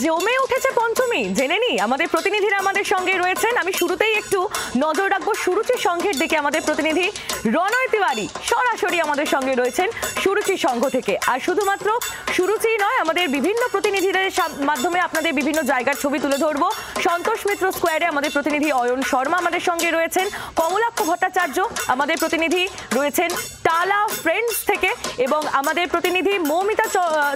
জমে উঠেছে পঞ্চমী, জেনে নি আমাদের প্রতিনিধিরা আমাদের সঙ্গে রয়েছেন। আমি শুরুতেই একটু নজর রাখবো সুরুচি সংঘের দিকে। আমাদের প্রতিনিধি রণয় তিওয়ারি সরাসরি আমাদের সঙ্গে রয়েছেন সুরুচি সংঘ থেকে। আর শুধুমাত্র সুরুচি নয়, আমাদের বিভিন্ন প্রতিনিধিদের মাধ্যমে আপনাদের বিভিন্ন জায়গার ছবি তুলে ধরবো। সন্তোষ মিত্র স্কোয়ারে আমাদের প্রতিনিধি অয়ন শর্মা আমাদের সঙ্গে রয়েছেন, কমলাক্ষ ভট্টাচার্য আমাদের প্রতিনিধি রয়েছেন টালা ফ্রেন্ডস থেকে, এবং আমাদের প্রতিনিধি মৌমিতা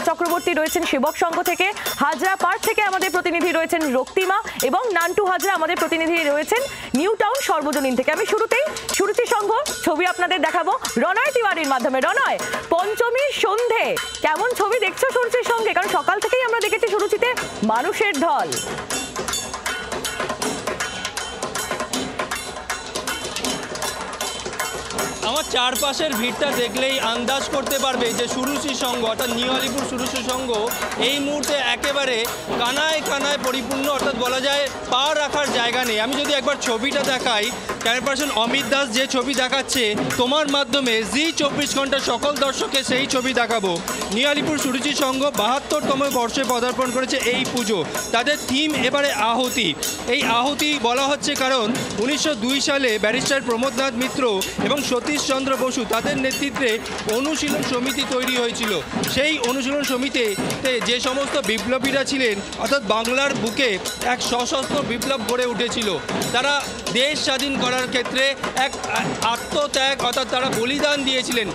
চক্রবর্তী রয়েছেন সেবক সংঘ থেকে, হাজরা পার্ক থেকে আমাদের প্রতিনিধি রয়েছেন রক্তিমা, এবং নান্টু হাজরা আমাদের প্রতিনিধি রয়েছেন নিউ টাউন সর্বজনীন থেকে। আমি শুরুতেই সুরুচি সংঘ ছবি আপনাদের দেখাবো রণয় তিওয়ারির মাধ্যমে। রণয়, পঞ্চমীর সন্ধে কেমন ছবি দেখছো সুরুচির সঙ্গে? কারণ সকাল থেকেই আমরা দেখেছি সুরুচিতে মানুষের ঢল। আমার চারপাশের ভিড়টা দেখলেই আন্দাজ করতে পারবে যে সুরুচি সংঘ অর্থাৎ নিউ আলিপুর সুরুচি সংঘ এই মুহূর্তে একেবারে কানায় কানায় পরিপূর্ণ, অর্থাৎ বলা যায় পা রাখার জায়গা নেই। আমি যদি একবার ছবিটা দেখাই, ক্যামেরা পার্সন অমিত দাস যে ছবি দেখাচ্ছে তোমার মাধ্যমে জি24 ঘন্টা সকল দর্শককে সেই ছবি দেখাবো। নিউ আলিপুর সুরুচি সংঘ ৭২তম বর্ষে পদার্পণ করেছে এই পুজো। তাদের থিম এবারে আহুতি। এই আহুতি বলা হচ্ছে কারণ ১৯০২ সালে ব্যারিস্টার প্রমোদনাথ মিত্র এবং সতীশচন্দ্র বসু তাদের নেতৃত্বে অনুশীলন সমিতি তৈরি হয়েছিল। সেই অনুশীলন সমিতিতে যে সমস্ত বিপ্লবীরা ছিলেন, অর্থাৎ বাংলার বুকে এক সশস্ত্র বিপ্লব গড়ে উঠেছিল। তারা দেশ স্বাধীন করার ক্ষেত্রে এক আত্মত্যাগ অর্থাৎ তারা বলিদান দিয়েছিলেন।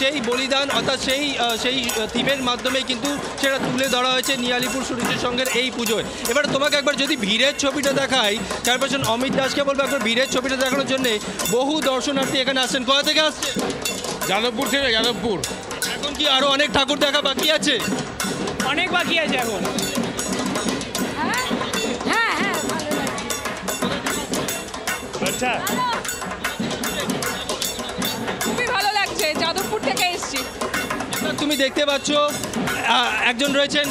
সেই বলিদান অর্থাৎ সেই থিমের মাধ্যমে কিন্তু সেটা তুলে ধরা হয়েছে নিউ আলিপুর সুরুচি সংঘের এই পুজোয়। এবার তোমাকে একবার যদি ভিড়ের ছবিটা দেখাই, ক্যামেরা পার্সন অমিত দাসকে বলবো একবার ভিড়ের ছবিটা দেখানোর জন্য। বহু দর্শনার্থী এখানে আসছেন। কোথা থেকে আসছে? যাদবপুর থেকে। যাদবপুর। এখন কি আরো অনেক ঠাকুর দেখা বাকি আছে? অনেক বাকি আছে এখন। আচ্ছা, খুবই ভালো লাগছে। যাদবপুর থেকে এসেছি। তুমি দেখতে পাচ্ছ একজন রয়েছেন।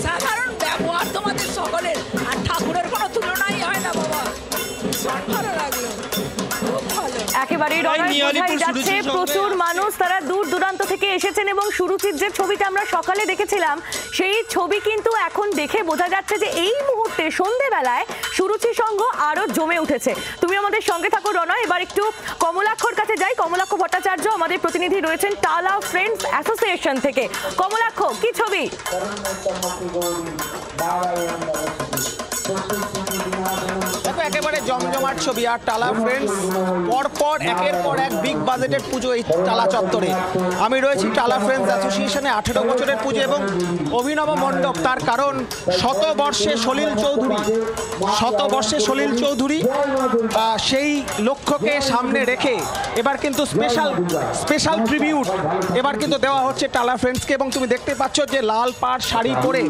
সাধারণ ব্যবহার তোমাদের সকলের, আর ঠাকুরের কোনো তুলনাই হয় না বাবা। ভালো লাগলো, খুব ভালো। একেবারেই বোঝাই যাচ্ছে প্রচুর মানুষ, তারা দূর দূরান্ত থেকে এসেছেন, এবং সুরুচির যে ছবিটা আমরা সকালে দেখেছিলাম সেই ছবি কিন্তু এখন দেখে বোঝা যাচ্ছে যে এই মুহূর্তে সন্ধেবেলায় সুরুচি সংঘ আরো জমে উঠেছে। তুমি আমাদের সঙ্গে থাকো রণয়। এবার একটু কমলাক্ষর কাছে যাই। কমলাক্ষ ভট্টাচার্য আমাদের প্রতিনিধি রয়েছেন টালা ফ্রেন্ডস অ্যাসোসিয়েশন থেকে। কমলাক্ষ, কি ছবি? দেখো, একেবারে জমজমাট ছবি। আর টালা ফ্রেন্ডস পরপর একের পর এক বিগ বাজেটের পুজো এই টালা চত্বরে। আমি রয়েছি টালা ফ্রেন্ডস অ্যাসোসিয়েশনে 18 বছরের পুজো এবং অভিনব মণ্ডপ। তার কারণ শতবর্ষে সলিল চৌধুরী সেই লক্ষ্যকে সামনে রেখে এবার কিন্তু স্পেশাল ট্রিবিউট এবার কিন্তু দেওয়া হচ্ছে টালা ফ্রেন্ডসকে। এবং তুমি দেখতে পাচ্ছ যে লাল পাড় শাড়ি পরে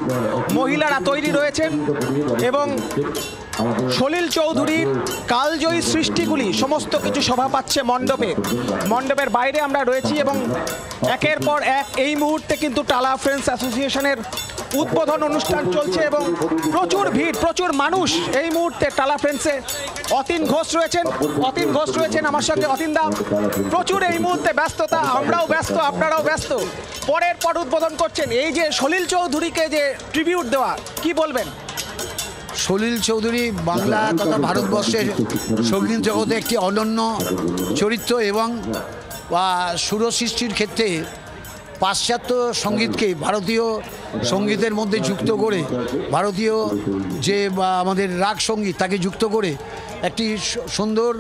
মহিলারা তৈরি রয়েছেন, এবং সলিল চৌধুরীর কালজয়ী সৃষ্টিগুলি সমস্ত কিছু শোভা পাচ্ছে মণ্ডপের বাইরে আমরা রয়েছি। এবং একের পর এক এই মুহূর্তে কিন্তু টালা ফ্রেন্ডস অ্যাসোসিয়েশনের উদ্বোধন অনুষ্ঠান চলছে, এবং প্রচুর ভিড়, প্রচুর মানুষ এই মুহূর্তে টালা ফ্রেন্ডসে। অতীন ঘোষ রয়েছেন আমার সঙ্গে। অতীন দা, প্রচুর এই মুহূর্তে ব্যস্ততা, আমরাও ব্যস্ত, আপনারাও ব্যস্ত। পরের পর উদ্বোধন করছেন, এই যে সলিল চৌধুরীকে যে ট্রিবিউট দেওয়া, কি বলবেন? সলিল চৌধুরী বাংলা তথা ভারতবর্ষের সঙ্গীত জগতে একটি অনন্য চরিত্র, এবং সুরসৃষ্টির ক্ষেত্রে পাশ্চাত্য সঙ্গীতকে ভারতীয় সঙ্গীতের মধ্যে যুক্ত করে, ভারতীয় যে আমাদের রাগ সঙ্গীত তাকে যুক্ত করে একটি সুন্দর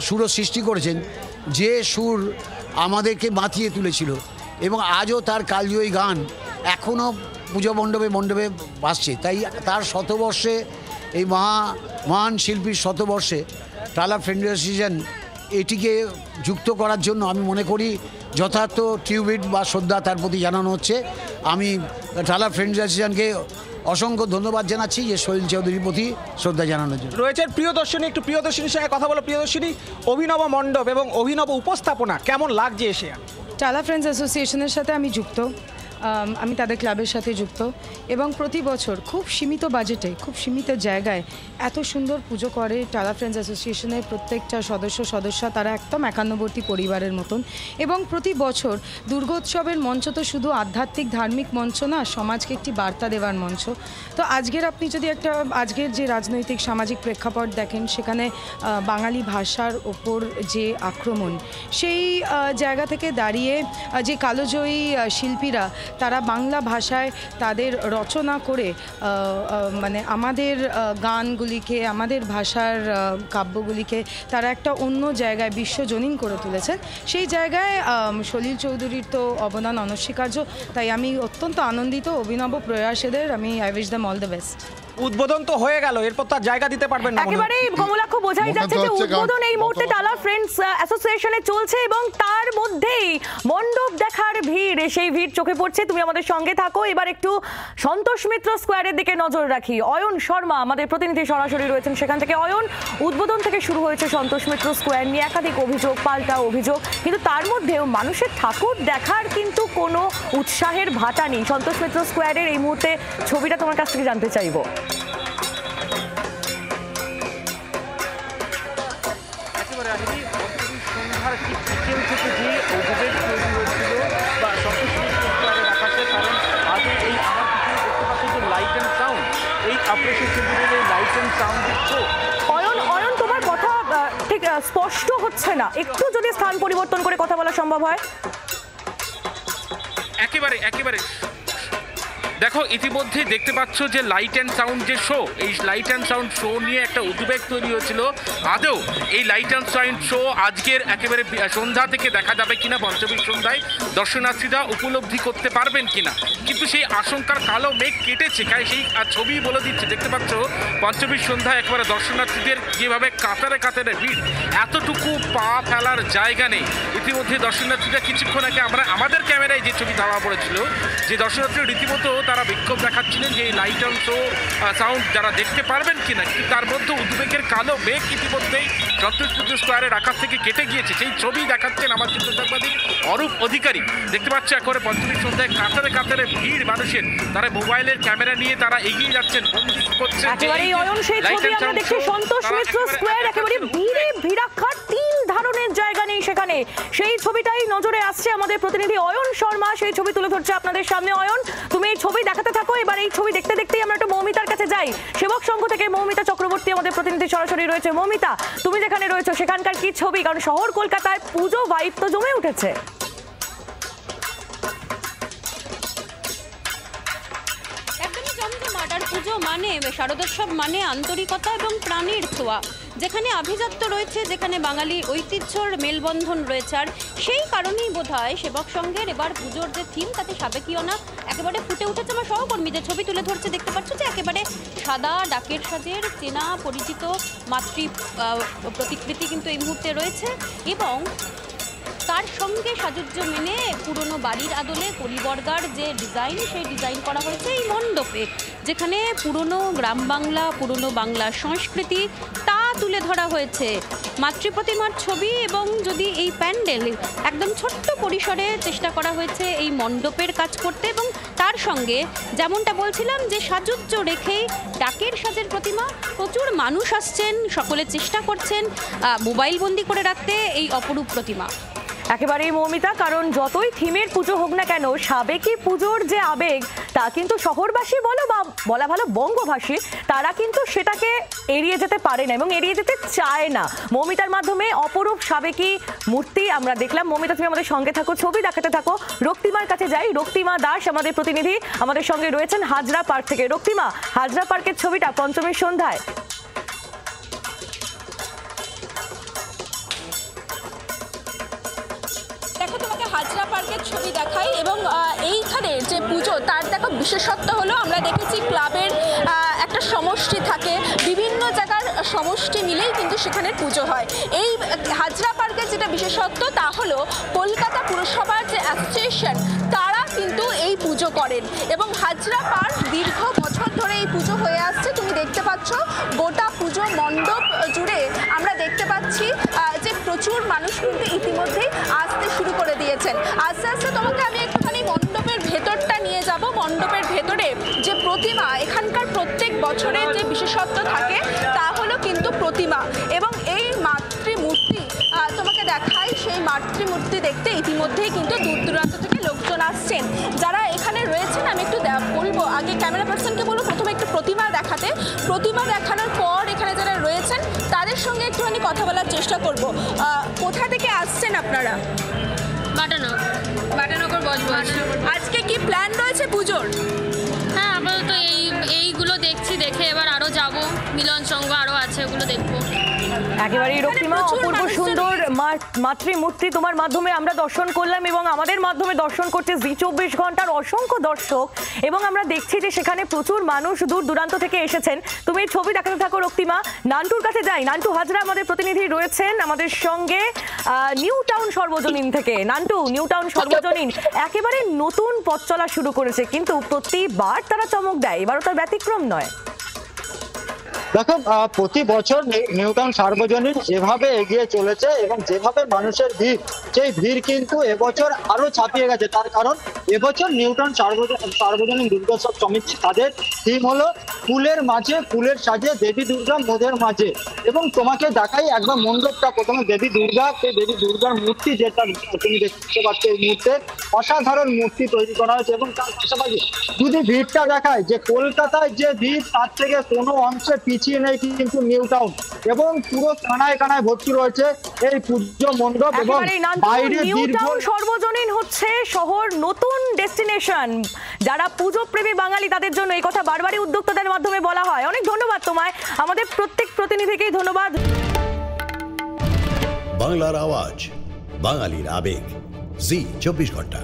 সুর সৃষ্টি করেছেন, যে সুর আমাদেরকে মাতিয়ে তুলেছিল। এবং আজও তার কালজয়ী গান এখনও পুজো মণ্ডপে বাজছে। তাই তার শতবর্ষে, এই মহান শিল্পীর শতবর্ষে টালা ফ্রেন্ডস অ্যাসোসিয়েশন এটিকে যুক্ত করার জন্য আমি মনে করি যথার্থ ট্রিবিউট বা শ্রদ্ধা তার প্রতি জানানো হচ্ছে। আমি টালা ফ্রেন্ডস অ্যাসোসিয়েশনকে অসংখ্য ধন্যবাদ জানাচ্ছি যে সলিল চৌধুরীর প্রতি শ্রদ্ধা জানানোর জন্য। রয়েছে প্রিয়দর্শিনী, একটু প্রিয়দর্শিনীর সঙ্গে কথা বলো। প্রিয়দর্শিনী, অভিনব মণ্ডপ এবং অভিনব উপস্থাপনা কেমন লাগছে এসে? টালা ফ্রেন্ডস অ্যাসোসিয়েশনের সাথে আমি যুক্ত। আমি তাদের ক্লাবের সাথে যুক্ত এবং প্রতি বছর খুব সীমিত বাজেটে খুব সীমিত জায়গায় এত সুন্দর পুজো করে টালা ফ্রেন্ডস অ্যাসোসিয়েশনের প্রত্যেকটা সদস্যা তারা একদম একান্নবর্তী পরিবারের মতন এবং প্রতি বছর দুর্গোৎসবের মঞ্চ তো শুধু আধ্যাত্মিক ধার্মিক মঞ্চ না, সমাজকে একটি বার্তা দেওয়ার মঞ্চ। তো আজকের আপনি যদি আজকের যে রাজনৈতিক সামাজিক প্রেক্ষাপট দেখেন, সেখানে বাঙালি ভাষার ওপর যে আক্রমণ, সেই জায়গা থেকে দাঁড়িয়ে যে কালোজয়ী শিল্পীরা তারা বাংলা ভাষায় তাদের রচনা করে মানে আমাদের গানগুলিকে, আমাদের ভাষার কাব্যগুলিকে তারা একটা অন্য জায়গায় বিশ্বজনীন করে তুলেছেন, সেই জায়গায় সলিল চৌধুরীর তো অবদান অনস্বীকার্য। তাই আমি অত্যন্ত আনন্দিত অভিনব প্রয়াসেদের, আমি I wish them all the best. উদ্বোধন তো হয়ে গেল, এরপর তো জায়গা দিতে পারবেন না। একেবারে কমলাক্ষ বোঝাই যাচ্ছে যে উদ্বোধন এই মুহূর্তে টালা ফ্রেন্ডস অ্যাসোসিয়েশনে চলছে এবং তার মধ্যেই মণ্ডপ দেখার ভিড়, সেই ভিড় চোখে পড়ছে। তুমি আমাদের সঙ্গে থাকো। এবার একটু সন্তোষ মিত্র স্কোয়ারের দিকে নজর রাখি। অয়ন শর্মা আমাদের প্রতিনিধি সরাসরি রয়েছেন সেখান থেকে। অয়ন, উদ্বোধন থেকে শুরু হয়েছে সন্তোষ মিত্র স্কোয়ার নিয়ে একাধিক অভিযোগ, পাল্টা অভিযোগ, কিন্তু তার মধ্যেও মানুষের ঠাকুর দেখার কিন্তু কোনো উৎসাহের ভাটা নেই। সন্তোষ মিত্র স্কোয়ারের এই মুহূর্তে ছবিটা তোমার কাছ থেকে জানতে চাইবো। সন্ধ্যার ঠিক বিকেল থেকে যে অভিযোগ তৈরি হয়েছিল বা আকাশে, কারণ আগে এই আমার কিছু দেখতে পাচ্ছি যে লাইট অ্যান্ড সাউন্ড, এই অপারেশন সেন্টারের এই লাইট অ্যান্ড সাউন্ড দিচ্ছ। অয়ন, তোমার কথা ঠিক স্পষ্ট হচ্ছে না, একটু যদি স্থান পরিবর্তন করে কথা বলা সম্ভব হয়। একেবারে দেখো, ইতিমধ্যে দেখতে পাচ্ছ যে লাইট অ্যান্ড সাউন্ড যে শো, এই লাইট অ্যান্ড সাউন্ড শো নিয়ে একটা উদ্বেগ তৈরি হয়েছিল। আদৌ এই লাইট অ্যান্ড সাউন্ড শো আজকের একেবারে সন্ধ্যা থেকে দেখা যাবে কিনা, পঞ্চমীর সন্ধ্যায় দর্শনার্থীরা উপলব্ধি করতে পারবেন কিনা, কিন্তু সেই আশঙ্কার কালো মেঘ কেটেছে। সেই ছবি বলে দিচ্ছে, দেখতে পাচ্ছ পঞ্চমীর সন্ধ্যায় একেবারে দর্শনার্থীদের যেভাবে কাতারে কাতারে ভিড়, এতটুকু পা ফেলার জায়গা নেই। ইতিমধ্যে দর্শনার্থীরা কিছুক্ষণ আগে আমাদের ক্যামেরায় যে ছবি ধরা পড়েছিল, যে দর্শনার্থীরা রীতিমতো তারা বিক্ষোভ দেখাচ্ছিলেন যে এই লাইট অ্যান্ড শো সাউন্ড যারা দেখতে পারবেন কিনা, কিন্তু তার মধ্যে উদ্বেগের কালো মেঘ ইতিমধ্যেই সন্তোষ মিত্র স্কোয়ারের আকাশ থেকে কেটে গিয়েছে। সেই ছবি দেখাচ্ছেন আমার চিত্র সাংবাদিক অরূপ অধিকারী। দেখতে পাচ্ছে একেবারে পঞ্চমীর সন্ধ্যায় কাতারে কাতারে ভিড় মানুষের, তারা মোবাইলের ক্যামেরা নিয়ে তারা এগিয়ে যাচ্ছেন, বন্দী করছেন। একেবারেই অয়ন, সেই ছবি আমরা দেখছি সন্তোষ মিত্র স্কোয়ার একেবারে ভিড়ে ভিড়াক্ষার, তিন ধারণের জায়গা নেই সেখানে। সেই ছবিটাই নজরে আসছে আমাদের প্রতিনিধি অয়ন শর্মা, সেই ছবি তুলে ধরছে আপনাদের সামনে। অয়ন, তুমি এই ছবি দেখাতে থাকো। এবার এই ছবি দেখতে দেখতেই আমরা একটু মৌমিতার কাছে যাই। সেবক সংঘ থেকে মৌমিতা চক্রবর্তী আমাদের প্রতিনিধি সরাসরি রয়েছে। মৌমিতা, তুমি যেখানে রয়েছো সেখানকার কি ছবি? কারণ শহর কলকাতায় পুজো ভাইব তো জমে উঠেছে। পুজো মানে শারদোৎসব মানে আন্তরিকতা এবং প্রাণীর ছোঁয়া, যেখানে আভিজাত্য রয়েছে, যেখানে বাঙালি ঐতিহ্যর মেলবন্ধন রয়েছে। আর সেই কারণেই বোধহয় সেবক সংঘের এবার পুজোর যে থিম, তাতে সাবেকীয়না একেবারে ফুটে উঠেছে। আমার সহকর্মী যে ছবি তুলে ধরছে, দেখতে পাচ্ছ যে একেবারে সাদা ডাকের সাজের চেনা পরিচিত মাতৃ প্রতিকৃতি কিন্তু এই মুহূর্তে রয়েছে এবং তার সঙ্গে সাজুজ্য মেনে পুরনো বাড়ির আদলে কলিবর্গার যে ডিজাইন, সেই ডিজাইন করা হয়েছে এই মণ্ডপে, যেখানে পুরনো গ্রাম বাংলা, পুরনো বাংলা সংস্কৃতি তা তুলে ধরা হয়েছে। মাতৃপ্রতিমার ছবি এবং যদি এই প্যান্ডেল একদম ছোট্ট পরিসরে চেষ্টা করা হয়েছে এই মণ্ডপের কাজ করতে, এবং তার সঙ্গে যেমনটা বলছিলাম যে সাজুজ্য রেখেই ডাকের সাজের প্রতিমা, প্রচুর মানুষ আসছেন, সকলে চেষ্টা করছেন মোবাইল বন্দি করে রাখতে এই অপরূপ প্রতিমা। একেবারেই মৌমিতা, কারণ যতই থিমের পুজো হোক না কেন, সাবেকি পুজোর যে আবেগ তা কিন্তু শহরবাসী বলো বা বলা ভালো বঙ্গভাষী, তারা কিন্তু সেটাকে এড়িয়ে যেতে পারে না এবং এড়িয়ে যেতে চায় না। মৌমিতার মাধ্যমে অপরূপ সাবেকি মূর্তি আমরা দেখলাম। মৌমিতা, তুমি আমাদের সঙ্গে থাকো, ছবি দেখাতে থাকো। রক্তিমার কাছে যাই। রক্তিমা দাস আমাদের প্রতিনিধি আমাদের সঙ্গে রয়েছেন হাজরা পার্ক থেকে। রক্তিমা, হাজরা পার্কের ছবিটা পঞ্চমীর সন্ধ্যায়। হাজরা পার্কের ছবি দেখাই এবং এইখানে যে পুজো, তার দেখো বিশেষত্ব হলো আমরা দেখেছি ক্লাবের একটা সমষ্টি থাকে, বিভিন্ন জায়গার সমষ্টি মিলেই কিন্তু সেখানে পুজো হয়। এই হাজরা পার্কের যেটা বিশেষত্ব তা হলো কলকাতা পুরসভার যে অ্যাসোসিয়েশন, তারা কিন্তু এই পুজো করেন এবং হাজরা পার্ক দীর্ঘ বছর ধরে এই পুজো হয়ে আসছে। তুমি দেখতে পাচ্ছ গোটা পুজো মণ্ডপ জুড়ে আমরা দেখতে পাচ্ছি যে প্রচুর মানুষ কিন্তু ইতিমধ্যেই আসতে শুরু করে দিয়েছেন। আস্তে আস্তে তোমাকে আমি একটুখানি মণ্ডপের ভেতরটা দেখতে ইতিমধ্যেই কিন্তু দূর দূরান্ত থেকে লোকজন আসছেন। যারা এখানে রয়েছেন আমি একটু বলবো, আগে ক্যামেরা পার্সনকে বলবো প্রথমে একটু প্রতিমা দেখাতে। প্রতিমা দেখানোর পর এখানে যারা রয়েছেন তাদের সঙ্গে একটুখানি কথা বলার চেষ্টা করব। কোথা থেকে আসছেন আপনারা? বাটানগর বজবজ। আজকে কি প্ল্যান রয়েছে পুজোর? হ্যাঁ, আপাতত এইগুলো দেখছি, দেখে এবার আরও যাব, মিলন সংঘ আরও আছে, ওগুলো দেখবো। একেবারেই রক্তিমা, অপূর্ব সুন্দর মাতৃমূর্তি তোমার মাধ্যমে আমরা দর্শন করলাম এবং আমাদের মাধ্যমে দর্শন করছে জি24 ঘন্টার অসংখ্য দর্শক, এবং আমরা দেখছি যে সেখানে প্রচুর মানুষ দূর দূরান্ত থেকে এসেছেন। তুমি এই ছবি দেখাতে থাকো রক্তিমা। নান্টুর কাছে যাই। নান্টু হাজরা আমাদের প্রতিনিধি রয়েছেন আমাদের সঙ্গে নিউ টাউন সর্বজনীন থেকে। নান্টু, নিউ টাউন সর্বজনীন একেবারে নতুন পথ চলা শুরু করেছে, কিন্তু প্রতিবার তারা চমক দেয়, এবারও তার ব্যতিক্রম নয়। দেখো, প্রতি বছর নিউ টাউন সার্বজনীন যেভাবে এগিয়ে চলেছে এবং যেভাবে মানুষের ভিড়, সেই ভিড় কিন্তু এবছর আরো ছাপিয়ে গেছে। তার কারণ এবছর নিউ টাউন সার্বজনীন দুর্গোৎসব সমিতি তাদের থিম হলো ফুলের মাঝে ফুলের সাজে দেবী দুর্গা মোদের মাঝে। এবং তোমাকে দেখাই একবার মণ্ডপটা। প্রথমে দেবী দুর্গা, সেই দেবী দুর্গার মূর্তি যেটা তুমি দেখতে পাচ্ছ, এই মুহূর্তে অসাধারণ মূর্তি তৈরি করা হয়েছে। এবং তার পাশাপাশি যদি ভিড়টা দেখায়, যে কলকাতায় যে ভিড় তার থেকে কোনো অংশে পিছিয়ে নেই কিন্তু নিউ টাউন, এবং পুরো কানায় কানায় ভর্তি রয়েছে এই পুজো মণ্ডপ। এবং বাইরে নিউ টাউন সর্বজনীন হচ্ছে শহর নতুন ডেস্টিনেশন। যারা পুজো প্রেমী বাঙালি তাদের জন্য এই কথা বারবারই উদ্যোক্তাদের মাধ্যমে বলা হয়। অনেক ধন্যবাদ তোমায়, আমাদের প্রত্যেক প্রতিনিধিকেই ধন্যবাদ। বাংলার আওয়াজ, বাঙালির আবেগ, জি24 ঘন্টা।